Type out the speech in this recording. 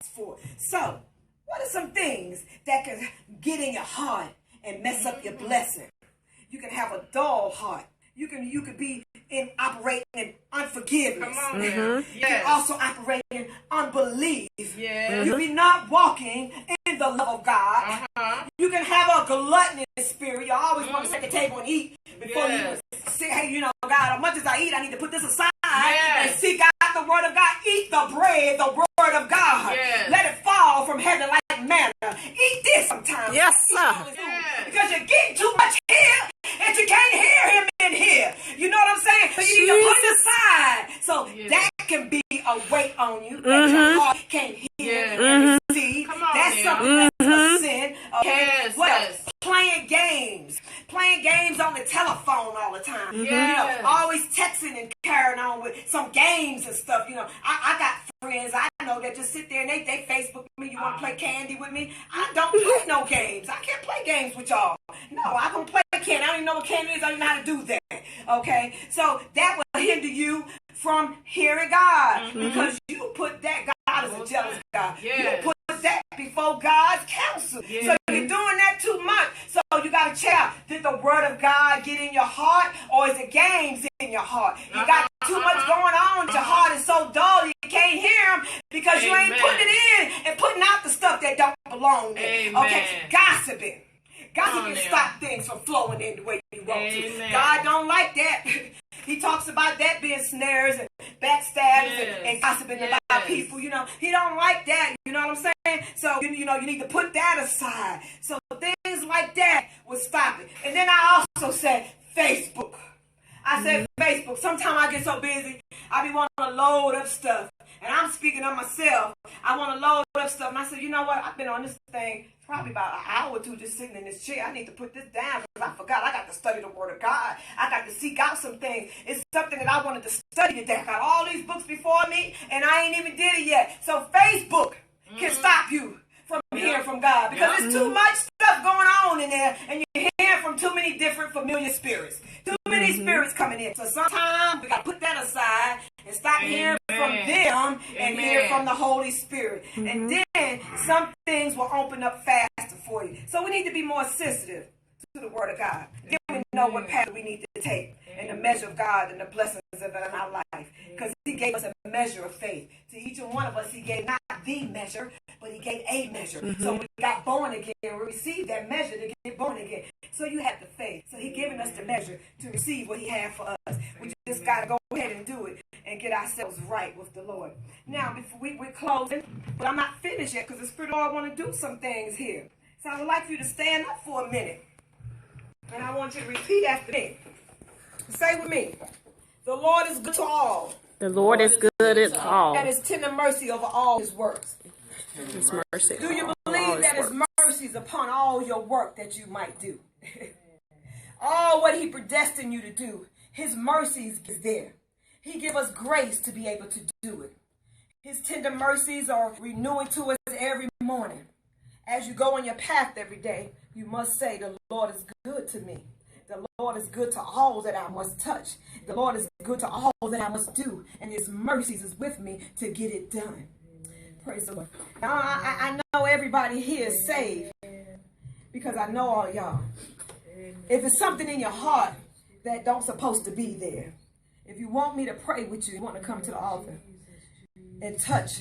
for. So, what are some things that can get in your heart and mess up your blessing? You can have a dull heart. You could be operating in unforgiveness. Come on, You can also operate in unbelief. Yeah. You be not walking in the love of God. You can have a gluttonous spirit. You always want to set the table and eat before you say, hey, you know, God, as much as I eat, I need to put this aside and seek out the word of God. Eat the bread, the word of God. Let it fall from heaven like manna. Eat this sometimes. Yes, sir. Because you're getting too much here and you can't hear him in here. You know what I'm saying? So you need to put it aside. So that can be a weight on you that your heart can't hear and receive. That's something that's a sin. Okay? What else? Playing games on the telephone all the time. You know, always texting and carrying on with some games and stuff. You know, I got friends I know that just sit there and they Facebook me. You want to play candy with me? I don't play no games. I can't play games with y'all. No, I don't play candy. I don't even know what candy is. I don't even know how to do that. Okay, so that will hinder you from hearing God because you put that. God is a jealous God. You put that before God's counsel. So you're doing that too much. So you got to check out, did the word of God get in your heart or is it games in your heart? You got too much going on. Your heart is so dull you can't hear him because you ain't putting it in and putting out the stuff that don't belong there. Okay, gossiping. Gossiping stop things from flowing in the way you want to. God don't like that. He talks about that being snares and backstabbing and gossiping about people. You know, he don't like that. You know what I'm saying? So, you know, you need to put that aside. So things like that will stop it. And then I also said Facebook. I said Facebook. Sometimes I get so busy, I be wanting to load up stuff. And I'm speaking of myself. I want to load up stuff. And I said, you know what? I've been on this thing probably about an hour or two just sitting in this chair. I need to put this down because I forgot. I got to study the word of God. I got to seek out some things. It's something that I wanted to study today. I got all these books before me and I ain't even did it yet. So Facebook can stop you from hearing from God because there's too much stuff going on in there and you're hearing from too many different familiar spirits. Too many spirits coming in. So sometimes we got to put that aside and stop hearing from them and hear from the Holy Spirit. And then some things will open up faster for you. So we need to be more sensitive to the word of God. Then we know what path we need to take and the measure of God and the blessings of it in our life. Because he gave us a measure of faith. To each and one of us, he gave not the measure, but he gave a measure. So we got born again. We received that measure to get born again. So you have the faith. So he given us the measure to receive what he had for us. We just got to go ahead and do it and get ourselves right with the Lord. Now, before we're closing, but I'm not finished yet because the Spirit of the Lord want to do some things here. So I would like for you to stand up for a minute. And I want you to repeat after me. Say with me. The Lord is good to all. The Lord is good to all. And his tender mercy over all his works. His mercy. Do you believe that his mercy is upon all your work that you might do? All what he predestined you to do, his mercies is there. He give us grace to be able to do it. His tender mercies are renewing to us every morning. As you go on your path every day, you must say, the Lord is good to me. The Lord is good to all that I must touch. The Lord is good to all that I must do. And his mercies is with me to get it done. Praise the Lord. Now, I know everybody here is saved because I know all y'all. If it's something in your heart that don't supposed to be there, if you want me to pray with you, you want to come to the altar and touch,